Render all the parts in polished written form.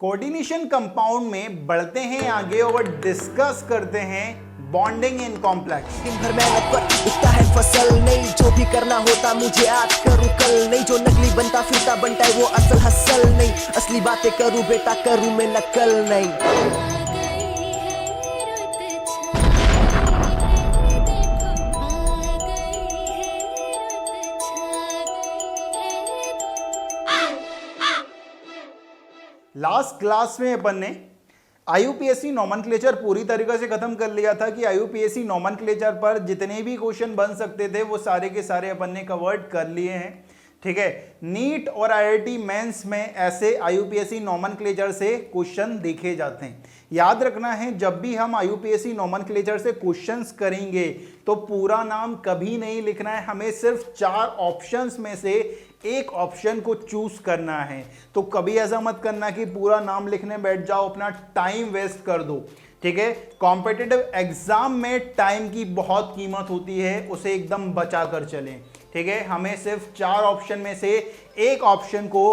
Coordination compound में बढ़ते हैं आगे और डिस्कस करते हैं बॉन्डिंग इन कॉम्प्लेक्स। दिन भर मेहनत पर उगता है फसल नहीं, जो भी करना होता मुझे आज करूँ कल नहीं, जो नकली बनता फिरता बनता है वो असल हसल नहीं, असली बातें करूँ बेटा करूँ मैं नकल नहीं। लास्ट क्लास में अपन ने आईयूपीएससी नॉमेनक्लेचर पूरी तरीके से खत्म कर लिया था कि आईयूपीएससी नॉमेनक्लेचर पर जितने भी क्वेश्चन बन सकते थे वो सारे के सारे अपन ने कवर्ड कर लिए हैं। ठीक है, नीट और आईआईटी मेंस में ऐसे आईयूपीएससी नॉमेनक्लेचर से क्वेश्चन देखे जाते हैं। याद रखना है, जब भी हम आईयूपीएससी नॉमेनक्लेचर से क्वेश्चंस करेंगे तो पूरा नाम कभी नहीं लिखना है, हमें सिर्फ 4 ऑप्शंस में से एक ऑप्शन को चूज करना है। तो कभी ऐसा मत करना कि पूरा नाम लिखने बैठ जाओ, अपना टाइम वेस्ट कर दो। ठीक है, कॉम्पिटिटिव एग्जाम में टाइम की बहुत कीमत होती है, उसे एकदम बचा कर चलें। ठीक है, हमें सिर्फ 4 ऑप्शन में से एक ऑप्शन को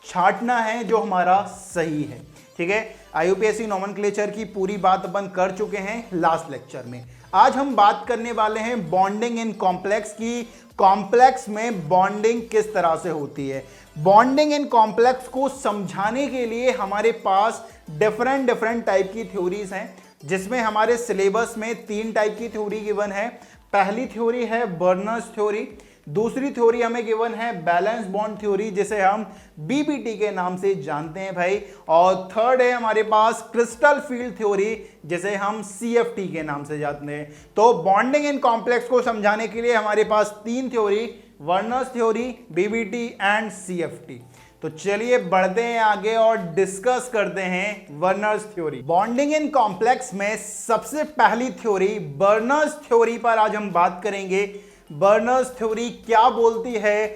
छांटना है जो हमारा सही है। ठीक है, आईयूपीएससी नॉमेनक्लेचर की पूरी बात अपन कर चुके हैं लास्ट लेक्चर में। आज हम बात करने वाले हैं बॉन्डिंग इन कॉम्प्लेक्स की। कॉम्प्लेक्स में बॉन्डिंग किस तरह से होती है। बॉन्डिंग इन कॉम्प्लेक्स को समझाने के लिए हमारे पास डिफरेंट टाइप की थ्योरीज हैं, जिसमें हमारे सिलेबस में 3 टाइप की थ्योरी गिवन है। पहली थ्योरी है बर्नर्स थ्योरी, दूसरी थ्योरी हमें गिवन है बैलेंस बॉन्ड थ्योरी, जिसे हम बीबीटी के नाम से जानते हैं भाई, और थर्ड है हमारे पास क्रिस्टल फील्ड थ्योरी, जिसे हम सीएफटी के नाम से जानते हैं। तो बॉन्डिंग इन कॉम्प्लेक्स को समझाने के लिए हमारे पास 3 theory, Werner's theory, BBT and CFT. तो चलिए बढ़ते हैं आगे और डिस्कस करते हैं Werner's theory. Bonding in complex में सबसे पहली थ्योरी बर्नर्स थ्योरी पर आज हम बात करेंगे। बर्नर्स थ्योरी क्या बोलती है,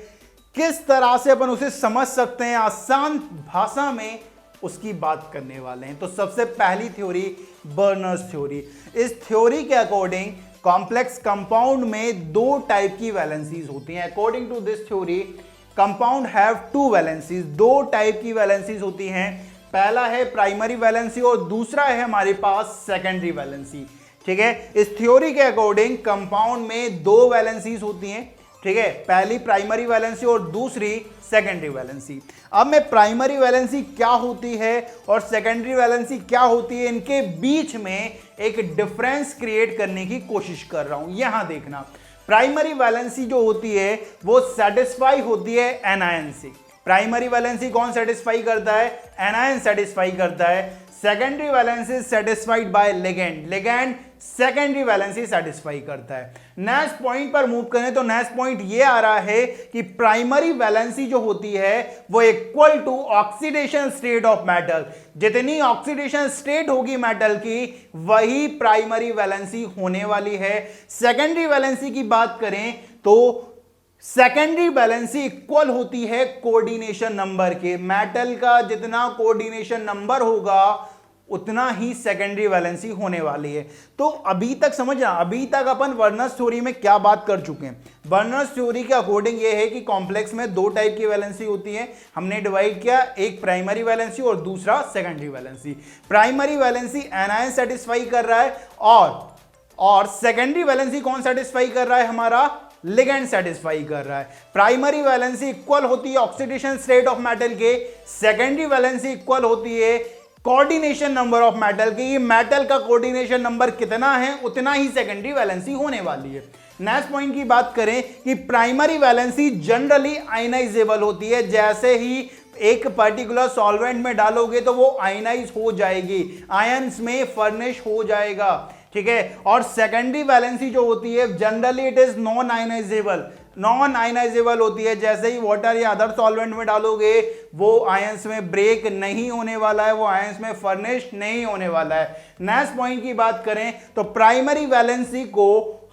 किस तरह से अपन उसे समझ सकते हैं, आसान भाषा में उसकी बात करने वाले हैं। तो सबसे पहली थ्योरी बर्नर्स थ्योरी। इस थ्योरी के अकॉर्डिंग कॉम्प्लेक्स कंपाउंड में 2 टाइप की वैलेंसीज होती हैं। According to this theory compound have 2 valencies, 2 type की वैलेंसीज होती हैं। पहला है प्राइमरी वैलेंसी और दूसरा है हमारे पास सेकेंडरी वैलेंसी। ठीक है, इस थ्योरी के अकॉर्डिंग कंपाउंड में 2 वैलेंसीज होती हैं। ठीक है, पहली प्राइमरी वैलेंसी और दूसरी सेकेंडरी वैलेंसी। अब मैं प्राइमरी वैलेंसी क्या होती है और सेकेंडरी वैलेंसी क्या होती है, इनके बीच में एक डिफरेंस क्रिएट करने की कोशिश कर रहा हूं। यहां देखना, प्राइमरी वैलेंसी जो होती है वो सेटिस्फाई होती है एनायन से। प्राइमरी वैलेंसी कौन सेटिस्फाई करता है? एनायन सेटिस्फाई करता है। Secondary valency satisfied by ligand, ligand secondary valency satisfy करता है। नेक्स्ट पॉइंट पर मूव करें तो नेक्स्ट पॉइंट ये आ रहा है कि प्राइमरी वैलेंसी जो होती है वो equal to oxidation state of metal. जितनी ऑक्सीडेशन स्टेट होगी मेटल की, वही प्राइमरी वैलेंसी होने वाली है। सेकेंडरी वैलेंसी की बात करें तो सेकेंडरी वैलेंसी इक्वल होती है कोऑर्डिनेशन नंबर के। मेटल का जितना कोऑर्डिनेशन नंबर होगा उतना ही सेकेंडरी वैलेंसी होने वाली है। तो अभी तक समझना, अभी तक अपन वर्नर्स थ्योरी में क्या बात कर चुके हैं। वर्नर्स थ्योरी के अकॉर्डिंग ये है कि कॉम्प्लेक्स में 2 टाइप की वैलेंसी होती है। हमने डिवाइड किया, एक प्राइमरी वैलेंसी और दूसरा secondary valency. Primary valency anion satisfy कर रहा है और सेकेंडरी वैलेंसी कौन सेटिस्फाई कर रहा है? हमारा लिगेंड सेटिस्फाई कर रहा है। प्राइमरी वैलेंसी इक्वल होती है ऑक्सीडेशन स्टेट ऑफ मेटल के, सेकेंडरी वैलेंसी इक्वल होती है कोऑर्डिनेशन नंबर ऑफ मेटल के। ये मेटल का कोऑर्डिनेशन नंबर कितना है उतना ही सेकेंडरी वैलेंसी होने वाली है। नेक्स्ट पॉइंट की बात करें कि प्राइमरी वैलेंसी जनरली आयनाइजेबल होती है। जैसे ही एक पर्टिकुलर सॉल्वेंट में डालोगे तो वो आयनाइज हो जाएगी, आयंस में फर्निश हो जाएगा। ठीक है, और सेकेंडरी वैलेंसी जो होती है generally it is non ionizable, non ionizable होती है। जैसे ही वाटर या अदर सॉल्वेंट में डालोगे वो आयंस में ब्रेक नहीं होने वाला है, वो आयंस में फर्निश नहीं होने वाला है। नेक्स्ट पॉइंट की बात करें तो प्राइमरी वैलेंसी को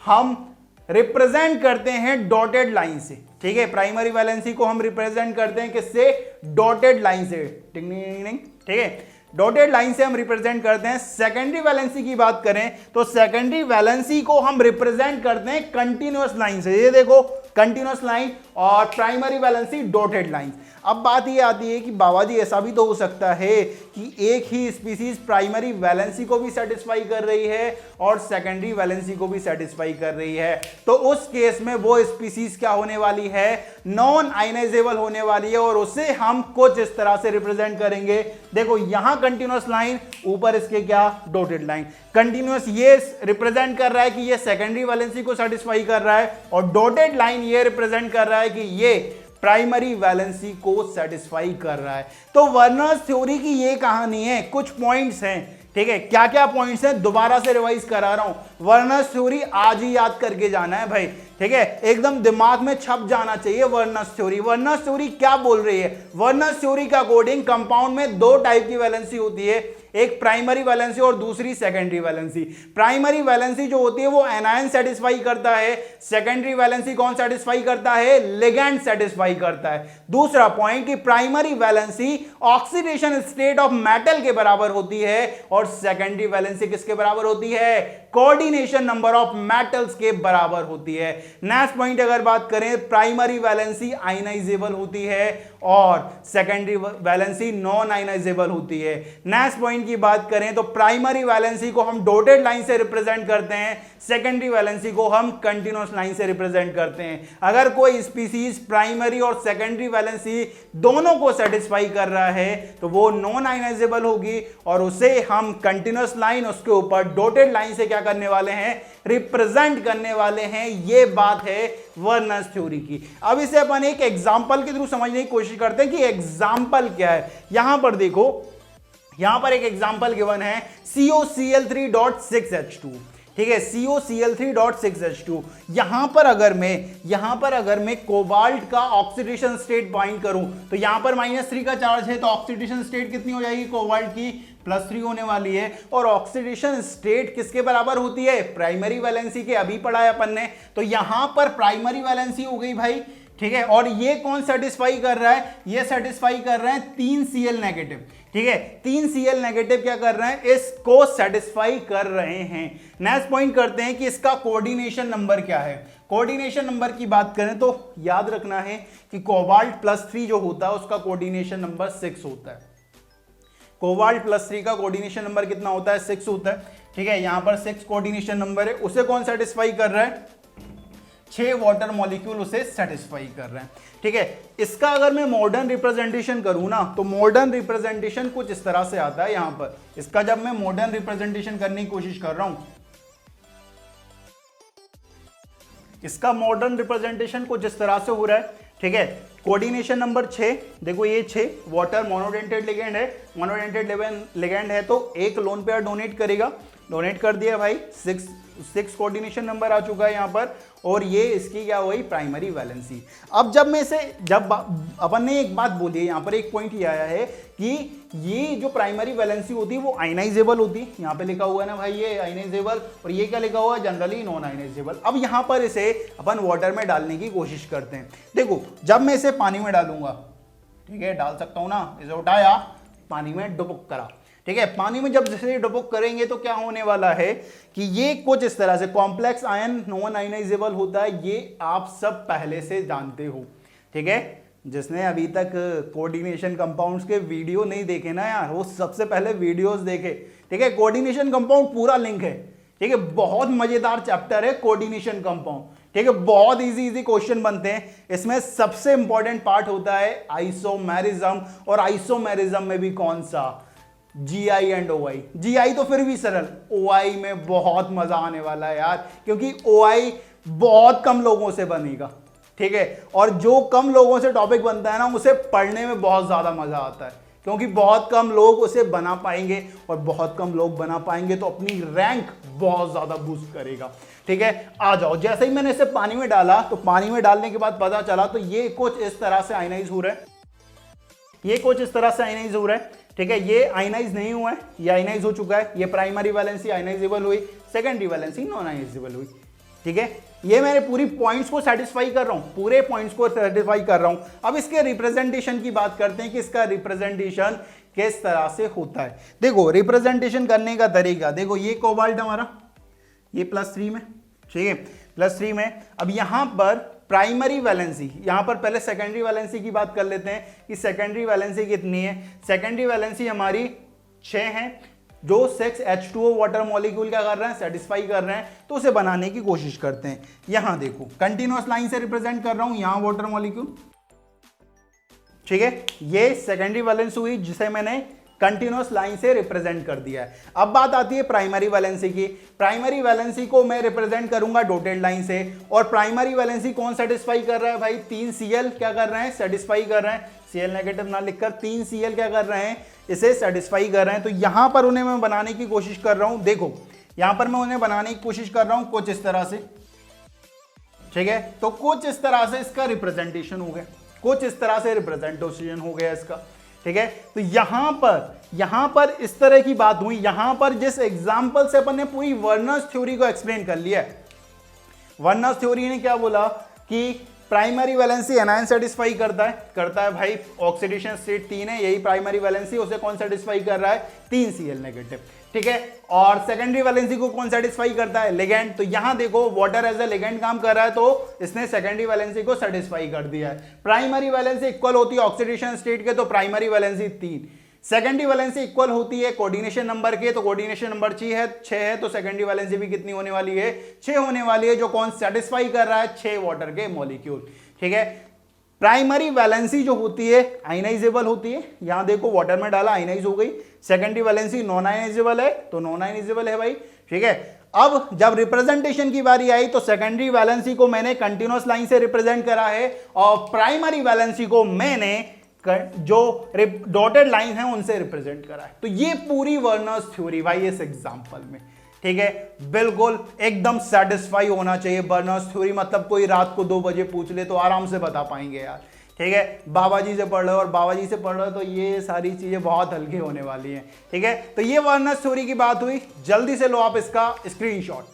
हम रिप्रेजेंट करते हैं डॉटेड लाइन से। ठीक है, प्राइमरी वैलेंसी को हम रिप्रेजेंट करते हैं किससे? डॉटेड लाइन से। ठीक है, डॉटेड लाइन से हम रिप्रेजेंट करते हैं। सेकेंडरी वैलेंसी की बात करें तो सेकेंडरी वैलेंसी को हम रिप्रेजेंट करते हैं कंटीन्यूअस लाइन से। ये देखो कंटीन्यूअस लाइन, और प्राइमरी वैलेंसी डॉटेड लाइन। अब बात ये आती है कि बाबा जी ऐसा भी तो हो सकता है कि एक ही स्पीसीज प्राइमरी वैलेंसी को भी सेटिस्फाई कर रही है और सेकेंडरी वैलेंसी को भी सेटिस्फाई कर रही है, तो उस केस में वो स्पीसीज क्या होने वाली है, नॉन आयनाइजेबल होने वाली है और उसे हम कुछ इस तरह से रिप्रेजेंट करेंगे। देखो यहां कंटिन्यूअस लाइन, ऊपर इसके क्या डॉटेड लाइन, कंटिन्यूअस ये रिप्रेजेंट कर रहा है कि ये सेकेंडरी वैलेंसी को सेटिस्फाई कर रहा है और डॉटेड लाइन ये रिप्रेजेंट कर रहा है कि ये प्राइमरी वैलेंसी को सेटिस्फाई कर रहा है। तो वर्नर्स थ्योरी की ये कहानी है, कुछ पॉइंट्स हैं, ठीक है। क्या क्या पॉइंट्स हैं दोबारा से रिवाइज करा रहा हूं। वर्नर्स थ्योरी आज ही याद करके जाना है भाई, ठीक है, एकदम दिमाग में छप जाना चाहिए वर्नर्स थ्योरी। वर्नर्स थ्योरी क्या बोल रही है, वर्नर्स थ्योरी के अकॉर्डिंग कंपाउंड में दो टाइप की वैलेंसी होती है, एक प्राइमरी वैलेंसी और दूसरी सेकेंडरी वैलेंसी। प्राइमरी वैलेंसी जो होती है वो एनायन सेटिस्फाई करता है, सेकेंडरी वैलेंसी कौन सेटिस्फाई करता है, लिगैंड सेटिस्फाई करता है। दूसरा पॉइंट कि primary valency oxidation state of metal के बराबर होती है और सेकेंडरी वैलेंसी किसके बराबर होती है, कोऑर्डिनेशन नंबर ऑफ मेटल्स के बराबर होती है। नेक्स्ट पॉइंट अगर बात करें, प्राइमरी वैलेंसी आयनाइजेबल होती है और सेकेंडरी वैलेंसी नॉन आयनाइजेबल होती है। नेक्स्ट पॉइंट की बात करें तो प्राइमरी वैलेंसी को हम डॉटेड लाइन से रिप्रेजेंट करते हैं, सेकेंडरी वैलेंसी को हम कंटिन्यूअस लाइन से रिप्रेजेंट करते हैं। अगर कोई स्पीसीज प्राइमरी और सेकेंडरी वैलेंसी दोनों को सेटिस्फाई कर रहा है तो वो नॉन आयनाइजेबल होगी और उसे हम कंटिन्यूअस लाइन उसके ऊपर डॉटेड लाइन से क्या करने वाले हैं, रिप्रेजेंट करने वाले हैं। ये बात है वर्नर्स थ्योरी की। अब इसे अपन एक एग्जांपल के थ्रू समझने की कोशिश करते हैं कि एग्जांपल क्या है। यहां पर देखो, यहां पर एक एग्जांपल गिवन है COCl3.6H2, ठीक है, COCl3.6H2। यहां पर अगर मैं कोबाल्ट का ऑक्सीडेशन स्टेट बाइंड करूं तो यहां पर -3 का चार्ज है तो ऑक्सीडेशन स्टेट कितनी हो जाएगी कोबाल्ट की, +3 होने वाली है। और ऑक्सीडेशन स्टेट किसके बराबर होती है, प्राइमरी वैलेंसी के, अभी पढ़ा है अपन ने। तो यहां पर प्राइमरी वैलेंसी हो गई भाई, ठीक है। और ये कौन सेटिस्फाई कर रहा है, ये सेटिस्फाई कर रहे हैं 3Cl नेगेटिव, ठीक है, 3Cl नेगेटिव क्या कर रहे हैं, इसको सेटिस्फाई कर रहे हैं। नेक्स्ट पॉइंट करते हैं कि इसका कोऑर्डिनेशन नंबर क्या है। कोऑर्डिनेशन नंबर की बात करें तो याद रखना है कि कोबाल्ट +3 जो होता है उसका कोऑर्डिनेशन नंबर 6 होता है। कोबाल्ट +3 का कोऑर्डिनेशन नंबर कितना होता है, 6 होता है, ठीक है। यहां पर 6 कोऑर्डिनेशन नंबर है, उसे कौन सेटिस्फाई कर रहा है, 6 वाटर मॉलिक्यूल उसे सेटिस्फाई कर रहे हैं, ठीक है। इसका अगर मैं मॉडर्न रिप्रेजेंटेशन करूं ना तो मॉडर्न रिप्रेजेंटेशन कुछ इस तरह से आता है। यहां पर इसका जब मैं मॉडर्न रिप्रेजेंटेशन करने की कोशिश कर रहा हूं, इसका मॉडर्न रिप्रेजेंटेशन कुछ इस तरह से हो रहा है, ठीक है। कोऑर्डिनेशन नंबर 6, देखो ये 6 वाटर मोनोडेंटेड लिगैंड है, मोनोडेंटेड लिगैंड है तो एक लोन पेयर डोनेट करेगा, डोनेट कर दिया भाई, 6 कोऑर्डिनेशन नंबर आ चुका है यहां पर और ये इसकी क्या हुई, प्राइमरी वैलेंसी। अब जब अपन ने एक बात बोली है, यहां पर एक पॉइंट ये आया है कि ये जो प्राइमरी वैलेंसी होती है वो आयनाइजेबल होती है, यहां पे लिखा हुआ है ना भाई ये आयनाइजेबल, और ये क्या लिखा हुआ है, जनरली नॉन आयनाइजेबल। अब यहां पर इसे अपन वाटर में डालने की कोशिश करते हैं। देखो जब मैं इसे पानी में डालूंगा, ठीक है, डाल सकता हूं ना, इसे उठाया, पानी में डुबुक करा, ठीक है। पानी में जब जैसे डुबुक करेंगे तो क्या होने वाला है कि ये कुछ इस तरह से कॉम्प्लेक्स आयन नॉन आयनाइजेबल होता है, ये आप सब पहले से जानते हो, ठीक है। जिसने अभी तक कोऑर्डिनेशन कंपाउंड्स के वीडियो नहीं देखे ना यार, वो सबसे पहले वीडियोस देखे, ठीक है। कोऑर्डिनेशन कंपाउंड पूरा लिंक है, ठीक है, बहुत मजेदार चैप्टर है कोऑर्डिनेशन कंपाउंड, ठीक है। बहुत इजी क्वेश्चन बनते हैं इसमें। सबसे इंपॉर्टेंट पार्ट होता है आइसोमेरिज्म, और आइसोमेरिज्म में भी कौन सा, GI एंड OI। GI तो फिर भी सरल, OI में बहुत मजा आने वाला है यार, क्योंकि OI बहुत कम लोगों से बनेगा, ठीक है। और जो कम लोगों से टॉपिक बनता है ना उसे पढ़ने में बहुत ज्यादा मजा आता है, क्योंकि बहुत कम लोग उसे बना पाएंगे और बहुत कम लोग बना पाएंगे तो अपनी रैंक बहुत ज्यादा बूस्ट करेगा, ठीक है। आ जाओ, जैसे ही मैंने इसे पानी में डाला तो पानी में डालने के बाद पता चला तो ये कुछ इस तरह से आयनाइज हो रहा है, ये कुछ इस तरह से आयनाइज हो रहा है, ठीक है। ये आयनाइज नहीं हुआ है, ये आयनाइज हो चुका है। ये प्राइमरी वैलेंसी आयनाइजेबल हुई, सेकेंडरी वैलेंसी नॉन आयनाइजेबल हुई, ठीक है। ये मैंने पूरी पॉइंट्स को सेटिस्फाई कर रहा हूं, पूरे पॉइंट्स को सेटिस्फाई कर रहा हूं। अब इसके रिप्रेजेंटेशन की बात करते हैं कि इसका रिप्रेजेंटेशन किस तरह से होता है। देखो रिप्रेजेंटेशन करने का तरीका, देखो ये कोबाल्ट हमारा, ये +3 में, ठीक है, +3 में। अब यहां पर प्राइमरी वैलेंसी, यहां पर पहले सेकेंडरी वैलेंसी की बात कर लेते हैं कि सेकेंडरी वैलेंसी कितनी है। सेकेंडरी वैलेंसी हमारी 6 है, जो 6 H2O वाटर मॉलिक्यूल क्या कर रहे हैं, सेटिस्फाई कर रहे हैं, तो उसे बनाने की कोशिश करते हैं। यहां देखो कंटिन्यूअस लाइन से रिप्रेजेंट कर रहा हूं यहां वाटर मॉलिक्यूल, ठीक है, ये सेकेंडरी वैलेंस हुई जिसे मैंने कंटिन्यूअस लाइन से रिप्रेजेंट कर दिया है। अब बात आती है प्राइमरी वैलेंसी की। प्राइमरी वैलेंसी को मैं रिप्रेजेंट करूंगा डॉटेड लाइन से, और प्राइमरी वैलेंसी कौन सेटिस्फाई कर रहा है भाई, 3 Cl क्या कर रहे हैं, सेटिस्फाई कर रहे हैं। Cl नेगेटिव ना लिखकर 3 Cl क्या कर रहे हैं, इसे सेटिस्फाई कर रहे हैं। तो यहां पर उन्हें मैं बनाने की कोशिश कर रहा हूं, देखो यहां पर मैं उन्हें बनाने की कोशिश कर रहा हूं कुछ इस तरह से, ठीक है, तो कुछ इस तरह से इसका रिप्रेजेंटेशन हो गया, कुछ इस तरह से रिप्रेजेंटेशन हो गया इसका, ठीक है। तो यहां पर इस तरह की बात हुई। यहां पर जिस एग्जांपल से अपन ने पूरी वर्नर्स थ्योरी को एक्सप्लेन कर लिया है, वर्नर्स थ्योरी ने क्या बोला कि प्राइमरी वैलेंसी एनायन सेटिस्फाई करता है भाई, ऑक्सीडेशन स्टेट 3 है, यही प्राइमरी वैलेंसी, उसे कौन सेटिस्फाई कर रहा है, 3 Cl नेगेटिव, ठीक है। और सेकेंडरी वैलेंसी को कौन सेटिस्फाई करता है, लिगेंड। तो यहां देखो वाटर एज ए लिगेंड काम कर रहा है, तो इसने सेकेंडरी वैलेंसी को सेटिस्फाई कर दिया है। प्राइमरी वैलेंसी इक्वल होती है ऑक्सीडेशन स्टेट के, तो primary valency 3। Secondary valency equal होती है कोऑर्डिनेशन नंबर के, तो कोऑर्डिनेशन नंबर 6 है, तो सेकेंडरी वैलेंसी भी कितनी होने वाली है, 6 होने वाली है, जो कौन सेटिस्फाई कर रहा है, 6 वाटर के मॉलिक्यूल, ठीक है। प्राइमरी वैलेंसी जो होती है आयनाइजेबल होती है, यहां देखो वाटर में डाला आयनाइज हो गई। सेकेंडरी वैलेंसी नॉन आयनाइजेबल है, तो नॉन आयनाइजेबल है भाई, ठीक है। अब जब रिप्रेजेंटेशन की बारी आई तो सेकेंडरी वैलेंसी को मैंने कंटिन्यूअस लाइन से रिप्रेजेंट करा है, और प्राइमरी वैलेंसी को मैंने जो डॉटेड लाइन है उनसे रिप्रेजेंट करा है। तो ये पूरी वर्नर्स थ्योरी भाई इस एग्जांपल में, ठीक है, बिल्कुल एकदम सेटिस्फाई होना चाहिए। वर्नर्स थ्योरी मतलब कोई रात को 2 बजे पूछ ले तो आराम से बता पाएंगे यार, ठीक है। बाबा जी से पढ़ रहे हो और बाबा जी से पढ़ रहे हो तो ये सारी चीजें बहुत हल्की होने वाली हैं, ठीक है। तो ये वर्नर्स थ्योरी की बात हुई, जल्दी से लो आप इसका स्क्रीनशॉट।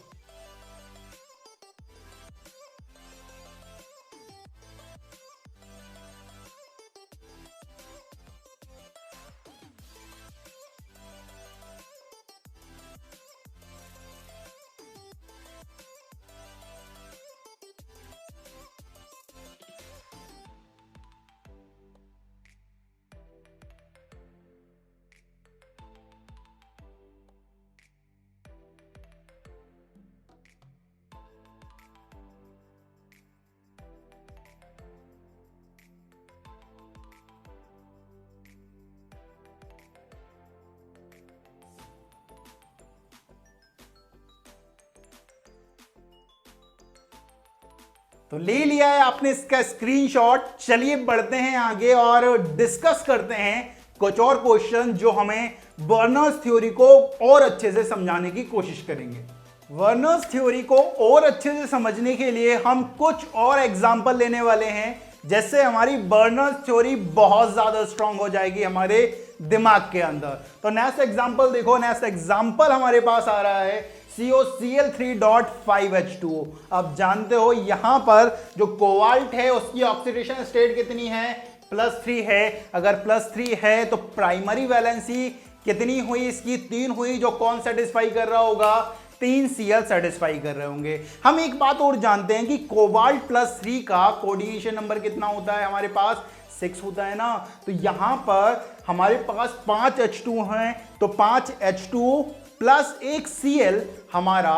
तो ले लिया है आपने इसका स्क्रीनशॉट। चलिए बढ़ते हैं आगे और डिस्कस करते हैं कुछ और क्वेश्चन जो हमें वर्नर्स थ्योरी को और अच्छे से समझाने की कोशिश करेंगे। वर्नर्स थ्योरी को और अच्छे से समझने के लिए हम कुछ और एग्जांपल लेने वाले हैं, जैसे हमारी वर्नर्स थ्योरी बहुत ज्यादा स्ट्रांग हो जाएगी हमारे दिमाग के अंदर। तो नेक्स्ट एग्जांपल देखो, नेक्स्ट एग्जांपल हमारे पास आ रहा है COCl3.5H2O। अब जानते हो यहां पर जो कोबाल्ट है उसकी ऑक्सीडेशन स्टेट कितनी है, +3 है। अगर +3 है तो प्राइमरी वैलेंसी कितनी हुई इसकी, 3 हुई, जो कौन सेटिस्फाई कर रहा होगा, 3 Cl सेटिस्फाई कर रहे होंगे। हम एक बात और जानते हैं कि कोबाल्ट +3 का कोऑर्डिनेशन नंबर कितना होता है, हमारे पास 6 होता है ना। तो यहां पर हमारे पास 5 H2 हैं, तो 5 H2 प्लस 1 Cl हमारा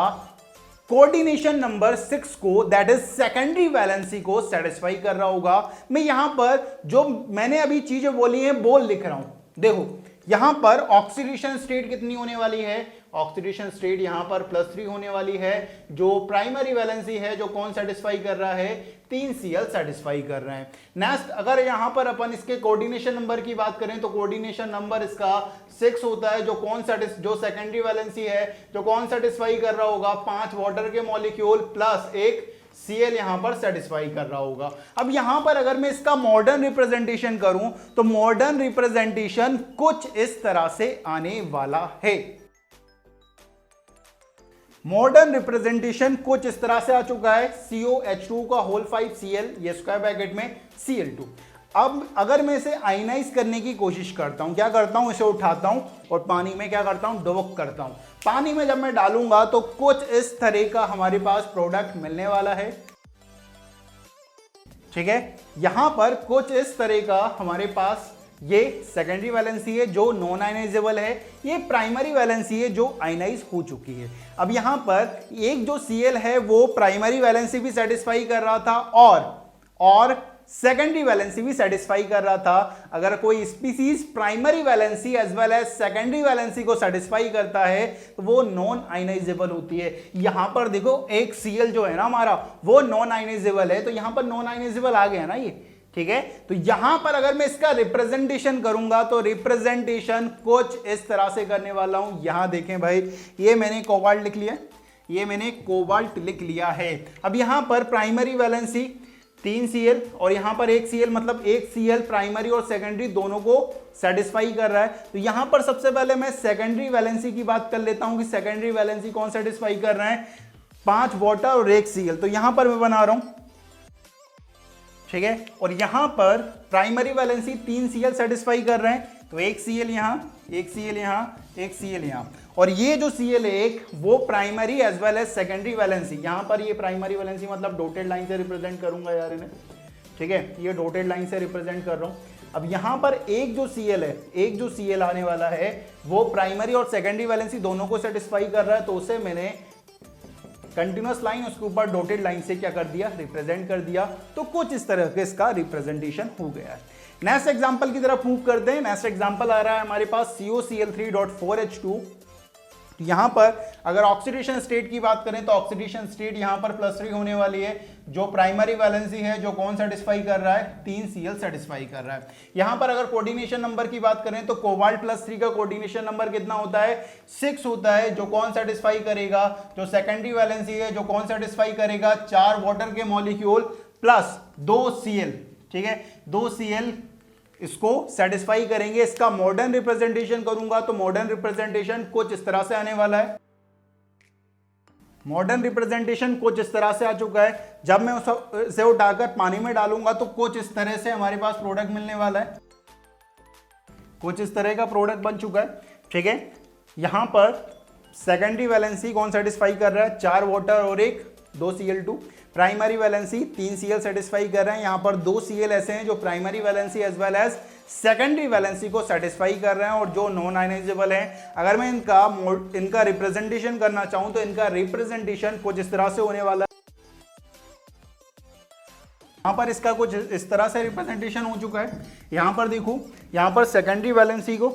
कोऑर्डिनेशन नंबर 6 को, दैट इज सेकेंडरी वैलेंसी को सेटिस्फाई कर रहा होगा। मैं यहां पर जो मैंने अभी चीजें बोली हैं बोल लिख रहा हूं। देखो यहां पर ऑक्सीडेशन स्टेट कितनी होने वाली है, ऑक्सीडेशन स्टेट यहां पर +3 होने वाली है। जो प्राइमरी वैलेंसी है जो कौन सेटिस्फाई कर रहा है, 3 Cl सेटिस्फाई कर रहे हैं। नेक्स्ट अगर यहां पर अपन इसके कोऑर्डिनेशन नंबर की बात करें तो कोऑर्डिनेशन नंबर इसका 6 होता है, जो सेकेंडरी वैलेंसी है जो कौन सेटिस्फाई कर रहा होगा, 5 वाटर के मॉलिक्यूल प्लस 1 Cl यहां पर सेटिस्फाई कर रहा होगा। अब यहां पर अगर मैं इसका मॉडर्न रिप्रेजेंटेशन करूं तो मॉडर्न रिप्रेजेंटेशन कुछ इस तरह से आने वाला है। मॉडर्न रिप्रेजेंटेशन कुछ इस तरह से आ चुका है, COH2/5Cl, ये स्क्वायर ब्रैकेट में Cl2। अब अगर मैं इसे आयनाइज करने की कोशिश करता हूं, क्या करता हूं, इसे उठाता हूं और पानी में क्या करता हूं, डुबोक करता हूं। पानी में जब मैं डालूंगा तो कुछ इस तरह का हमारे पास प्रोडक्ट मिलने वाला है। ठीक है। यहां पर कुछ इस तरह का हमारे पास ये सेकेंडरी वैलेंसी है जो नॉन आयनाइजेबल है, ये प्राइमरी वैलेंसी है जो आयनाइज हो चुकी है। अब यहां पर एक जो Cl है वो प्राइमरी वैलेंसी भी सेटिस्फाई कर रहा था और सेकेंडरी वैलेंसी भी सेटिस्फाई कर रहा था। अगर कोई species primary valency as well as secondary valency को सेटिस्फाई करता है तो वो नॉन आयनाइजेबल होती है। यहां पर देखो एक Cl जो है ना हमारा वो नॉन आयनाइजेबल है, तो यहां पर नॉन आयनाइजेबल आ गया ना ये, ठीक है। तो यहां पर अगर मैं इसका रिप्रेजेंटेशन करूंगा तो रिप्रेजेंटेशन कुछ इस तरह से करने वाला हूं। यहां देखें भाई, ये मैंने कोबाल्ट लिख लिया, ये मैंने कोबाल्ट लिख लिया है। अब यहां पर प्राइमरी वैलेंसी 3 Cl और यहां पर 1 Cl, मतलब 1 Cl प्राइमरी और सेकेंडरी दोनों को सेटिस्फाई कर रहा है। तो यहां पर सबसे पहले मैं सेकेंडरी वैलेंसी की बात कर लेता हूं कि सेकेंडरी वैलेंसी कौन सेटिस्फाई कर रहे हैं, 5 वाटर और 1 Cl। तो यहां पर मैं बना रहा हूं, ठीक है। और यहां पर प्राइमरी वैलेंसी 3 Cl सेटिस्फाई कर रहे हैं, तो 1 Cl यहां, 1 Cl यहां, 1 Cl यहां। और ये जो Cl है एक, वो primary as well as secondary valency, यहां पर ये प्राइमरी वैलेंसी मतलब डॉटेड लाइन से रिप्रेजेंट करूंगा यार इन्हें, ठीक है, ये डॉटेड लाइन से रिप्रेजेंट कर रहा हूं। अब यहां पर एक जो Cl है, एक जो Cl आने वाला है वो प्राइमरी और सेकेंडरी वैलेंसी दोनों को सेटिस्फाई कर रहा है, तो उसे मैंने कंटिन्यूअस लाइन उसके ऊपर डॉटेड लाइन से क्या कर दिया, रिप्रेजेंट कर दिया। तो कुछ इस तरह के इसका रिप्रेजेंटेशन हो गया है। नेक्स्ट एग्जांपल की तरफ मूव करते हैं। नेक्स्ट एग्जांपल आ रहा है हमारे पास COCl3.4H2। यहां पर अगर ऑक्सीडेशन स्टेट की बात करें तो ऑक्सीडेशन स्टेट यहां पर +3 होने वाली है। जो प्राइमरी वैलेंसी है जो कौन सेटिस्फाई कर रहा है, 3 Cl सेटिस्फाई कर रहा है। यहां पर अगर कोऑर्डिनेशन नंबर की बात करें तो कोबाल्ट +3 का कोऑर्डिनेशन नंबर कितना होता है, 6 होता है। जो कौन सेटिस्फाई करेगा, जो सेकेंडरी वैलेंसी है जो कौन सेटिस्फाई करेगा, 4 वाटर के मॉलिक्यूल प्लस 2 Cl, ठीक है, 2 Cl इसको सेटिस्फाई करेंगे। इसका मॉडर्न रिप्रेजेंटेशन करूंगा तो मॉडर्न रिप्रेजेंटेशन कुछ इस तरह से आने वाला है। मॉडर्न रिप्रेजेंटेशन कुछ इस तरह से आ चुका है। जब मैं उसे उठाकर पानी में डालूंगा तो कुछ इस तरह से हमारे पास प्रोडक्ट मिलने वाला है, कुछ इस तरह का प्रोडक्ट बन चुका है, ठीक है। यहां पर सेकेंडरी वैलेंसी कौन सेटिस्फाई कर रहा है, 4 वाटर और 2 Cl2। Primary valency 3 Cl satisfy कर रहे हैं। यहां पर 2 Cl ऐसे हैं जो primary valency as well as secondary valency को सेटिस्फाई कर रहे हैं और जो नॉन आयनाइजेबल हैं। अगर मैं इनका रिप्रेजेंटेशन करना चाहूं तो इनका रिप्रेजेंटेशन कुछ इस तरह से होने वाला है। यहां पर इसका कुछ इस तरह से रिप्रेजेंटेशन हो चुका है। यहां पर देखो, यहां पर सेकेंडरी वैलेंसी को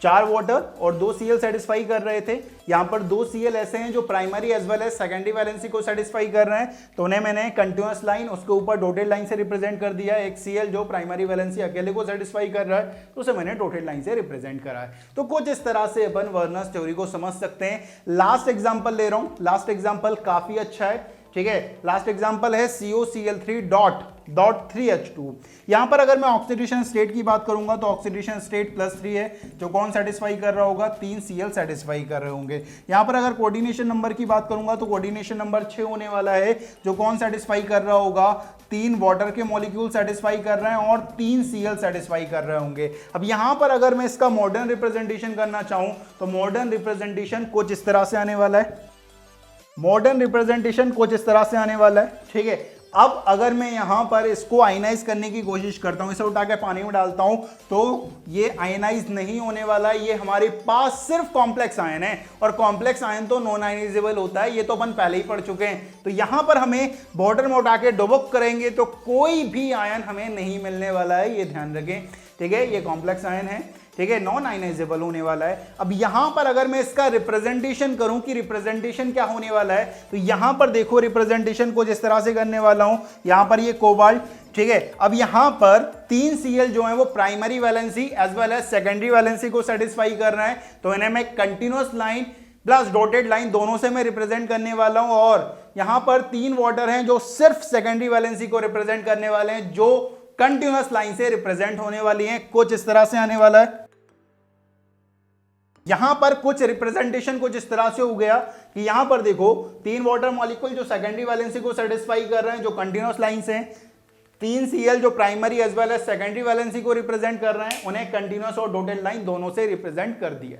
4 वाटर और 2 Cl सेटिस्फाई कर रहे थे। यहां पर 2 Cl ऐसे हैं जो primary as well as secondary valency को सेटिस्फाई कर रहे हैं, तो उन्हें मैंने कंटिन्यूअस लाइन उसके ऊपर डॉटेड लाइन से रिप्रेजेंट कर दिया। 1 Cl जो प्राइमरी वैलेंसी अकेले को सेटिस्फाई कर रहा है तो उसे मैंने डॉटेड लाइन से रिप्रेजेंट करा है। तो कुछ इस तरह से अपन वर्नर्स थ्योरी को समझ सकते हैं। लास्ट एग्जाम्पल ले रहा हूं, लास्ट एग्जाम्पल काफी अच्छा है, ठीक है। लास्ट एग्जांपल है COCl3.3H2। यहां पर अगर मैं ऑक्सीडेशन स्टेट की बात करूंगा तो ऑक्सीडेशन स्टेट +3 है। जो कौन सेटिस्फाई कर रहा होगा, 3 Cl सेटिस्फाई कर रहे होंगे। यहां पर अगर कोऑर्डिनेशन नंबर की बात करूंगा तो कोऑर्डिनेशन नंबर 6 होने वाला है। जो कौन सेटिस्फाई कर रहा होगा, 3 वाटर के मॉलिक्यूल सेटिस्फाई कर रहे हैं और 3 Cl सेटिस्फाई कर रहे होंगे। अब यहां पर अगर मैं इसका मॉडर्न रिप्रेजेंटेशन करना चाहूं तो मॉडर्न रिप्रेजेंटेशन कुछ इस तरह से आने वाला है। मॉडर्न रिप्रेजेंटेशन कुछ इस तरह से आने वाला है, ठीक है। अब अगर मैं यहां पर इसको आयनाइज करने की कोशिश करता हूं, इसे उठा के पानी में डालता हूं तो ये आयनाइज नहीं होने वाला। ये हमारे पास सिर्फ कॉम्प्लेक्स आयन है और कॉम्प्लेक्स आयन तो नॉन आयनाइजेबल होता है, ये तो अपन पहले ही पढ़ चुके हैं। तो यहां पर हमें बॉर्डर में उठा के डुबक करेंगे तो कोई भी आयन हमें नहीं मिलने वाला है, ये ध्यान रखें, ठीक है। ये कॉम्प्लेक्स आयन है, ठीक है, नॉन आयनाइजेबल होने वाला है। अब यहां पर अगर मैं इसका रिप्रेजेंटेशन करूं कि रिप्रेजेंटेशन क्या होने वाला है, तो यहां पर देखो रिप्रेजेंटेशन कुछ इस तरह से करने वाला हूं। यहां पर ये कोबाल्ट, ठीक है। अब यहां पर 3 Cl जो है वो primary valency as well as secondary valency को सेटिस्फाई कर रहे हैं, तो इन्हें मैं continuous line plus dotted line दोनों से मैं रिप्रेजेंट करने वाला हूं। और यहां पर 3 वाटर हैं जो सिर्फ सेकेंडरी वैलेंसी को रिप्रेजेंट करने वाले हैं, जो कंटिन्यूअस लाइन से रिप्रेजेंट होने वाली हैं। कुछ इस तरह से आने वाला है। यहां पर कुछ रिप्रेजेंटेशन कुछ इस तरह से हो गया कि यहां पर देखो 3 वाटर मॉलिक्यूल जो सेकेंडरी वैलेंसी को सेटिस्फाई कर रहे हैं, जो कंटिन्यूअस लाइन से, 3 Cl जो primary as well as secondary valency को रिप्रेजेंट कर रहे हैं, उन्हें कंटिन्यूअस और डॉटेड लाइन दोनों से रिप्रेजेंट कर दिया।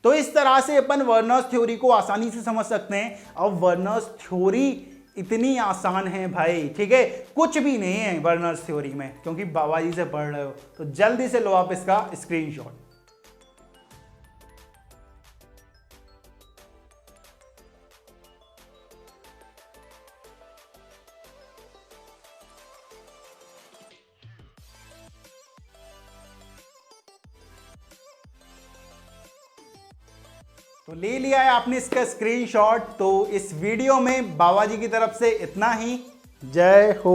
तो इस तरह से अपन वर्नर्स थ्योरी को आसानी से समझ सकते हैं। अब वर्नर्स थ्योरी इतनी आसान है भाई, ठीक है, कुछ भी नहीं है बर्नर्स थ्योरी में, क्योंकि बाबा जी से पढ़ रहे हो। तो जल्दी से लो आप इसका स्क्रीनशॉट। तो ले लिया है आपने इसका स्क्रीनशॉट। तो इस वीडियो में बाबा जी की तरफ से इतना ही। जय हो।